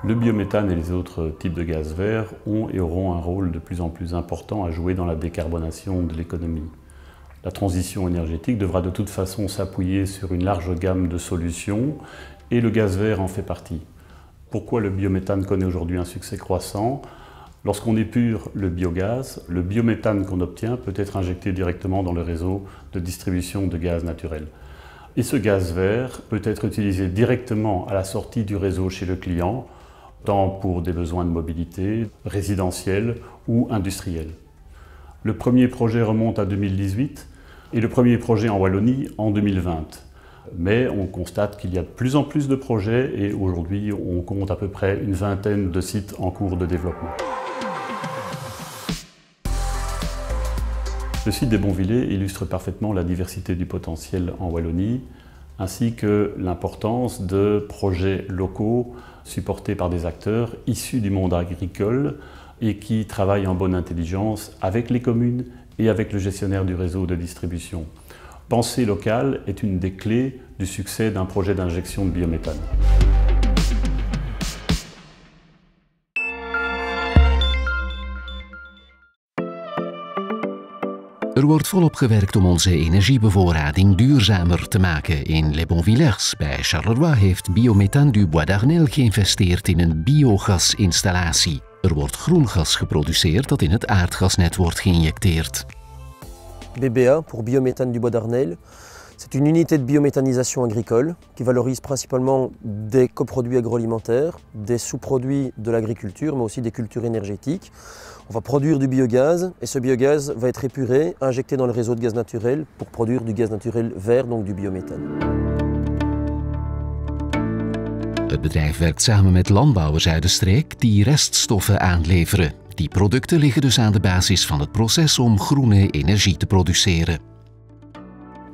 Le biométhane et les autres types de gaz verts ont et auront un rôle de plus en plus important à jouer dans la décarbonation de l'économie. La transition énergétique devra de toute façon s'appuyer sur une large gamme de solutions et le gaz vert en fait partie. Pourquoi le biométhane connaît aujourd'hui un succès croissant? Lorsqu'on épure le biogaz, le biométhane qu'on obtient peut être injecté directement dans le réseau de distribution de gaz naturel. Et ce gaz vert peut être utilisé directement à la sortie du réseau chez le client, tant pour des besoins de mobilité, résidentiels ou industriels. Le premier projet remonte à 2018 et le premier projet en Wallonie en 2020. Mais on constate qu'il y a de plus en plus de projets et aujourd'hui on compte à peu près une vingtaine de sites en cours de développement. Le site des Bonvillers illustre parfaitement la diversité du potentiel en Wallonie, ainsi que l'importance de projets locaux supportés par des acteurs issus du monde agricole et qui travaillent en bonne intelligence avec les communes et avec le gestionnaire du réseau de distribution. Penser local est une des clés du succès d'un projet d'injection de biométhane. wordt volop gewerkt om onze energiebevoorrading duurzamer te maken. In Les Bonvillers bij Charleroi heeft Biométhane du Bois d'Arnel geïnvesteerd in een biogasinstallatie. Er wordt groen gas geproduceerd dat in het aardgasnet wordt geïnjecteerd. BBA pour Biométhane du Bois d'Arnel. C'est une unité de biométhanisation agricole qui valorise principalement des coproduits agroalimentaires, des sous-produits de l'agriculture, mais aussi des cultures énergétiques. On va produire du biogaz et ce biogaz va être épuré, injecté dans le réseau de gaz naturel pour produire du gaz naturel vert, donc du biométhane. Het bedrijf werkt samen met landbouwers uit de streek die reststoffen aanleveren. Die producten liggen dus aan de basis van het proces om groene energie te produceren.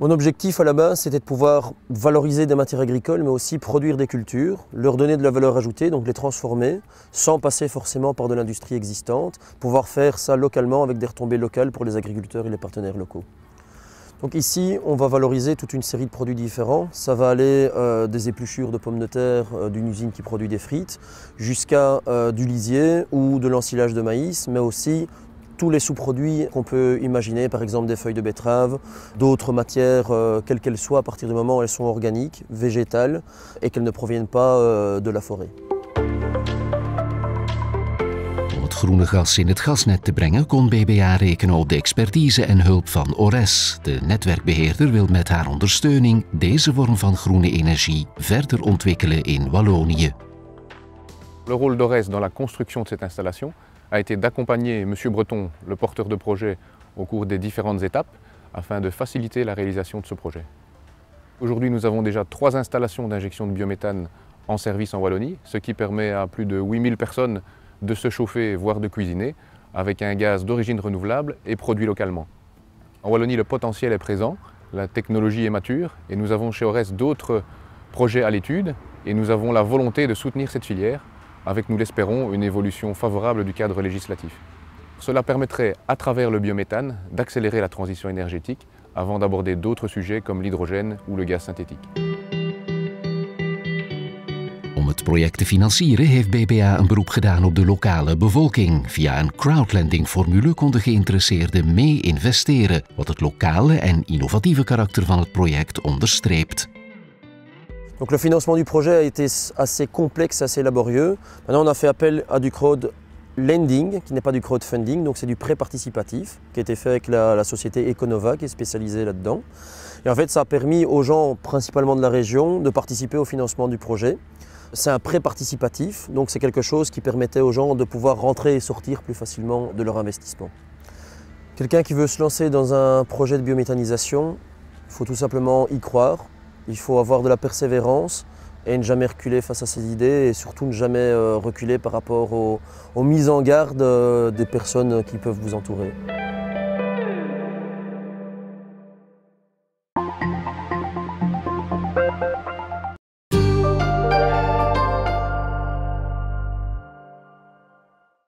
Mon objectif à la base, c'était de pouvoir valoriser des matières agricoles, mais aussi produire des cultures, leur donner de la valeur ajoutée, donc les transformer, sans passer forcément par de l'industrie existante, pouvoir faire ça localement avec des retombées locales pour les agriculteurs et les partenaires locaux. Donc ici, on va valoriser toute une série de produits différents. Ça va aller des épluchures de pommes de terre d'une usine qui produit des frites, jusqu'à du lisier ou de l'ensilage de maïs, mais aussi tous les sous-produits qu'on peut imaginer, par exemple des feuilles de betterave, d'autres matières, quelles qu'elles soient, à partir du moment où elles sont organiques, végétales et qu'elles ne proviennent pas de la forêt. Om het groene gas in het gasnet te brengen kon BBA rekenen op de expertise en hulp van ORES. De netwerkbeheerder wil met haar ondersteuning deze vorm van groene energie verder ontwikkelen in Wallonië. Le rôle d'ORES dans la construction de cette installation a été d'accompagner M. Breton, le porteur de projet, au cours des différentes étapes afin de faciliter la réalisation de ce projet. Aujourd'hui, nous avons déjà 3 installations d'injection de biométhane en service en Wallonie, ce qui permet à plus de 8000 personnes de se chauffer, voire de cuisiner, avec un gaz d'origine renouvelable et produit localement. En Wallonie, le potentiel est présent, la technologie est mature et nous avons chez ORES d'autres projets à l'étude et nous avons la volonté de soutenir cette filière avec, nous l'espérons, une évolution favorable du cadre législatif. Cela permettrait, à travers le biométhane, d'accélérer la transition énergétique avant d'aborder d'autres sujets comme l'hydrogène ou le gaz synthétique. Om het project te financieren heeft BBA een beroep gedaan op de lokale bevolking. Via een crowdlending-formule konden geïnteresseerden mee investeren, wat het lokale en innovatieve karakter van het project onderstreept. Donc le financement du projet a été assez complexe, assez laborieux. Maintenant on a fait appel à du crowdlending, qui n'est pas du crowdfunding, donc c'est du prêt participatif, qui a été fait avec la société Econova, qui est spécialisée là-dedans. Et en fait ça a permis aux gens, principalement de la région, de participer au financement du projet. C'est un prêt participatif, donc c'est quelque chose qui permettait aux gens de pouvoir rentrer et sortir plus facilement de leur investissement. Quelqu'un qui veut se lancer dans un projet de biométhanisation, il faut tout simplement y croire. Il faut avoir de la persévérance et ne jamais reculer face à ses idées et surtout ne jamais reculer par rapport aux mises en garde des personnes qui peuvent vous entourer.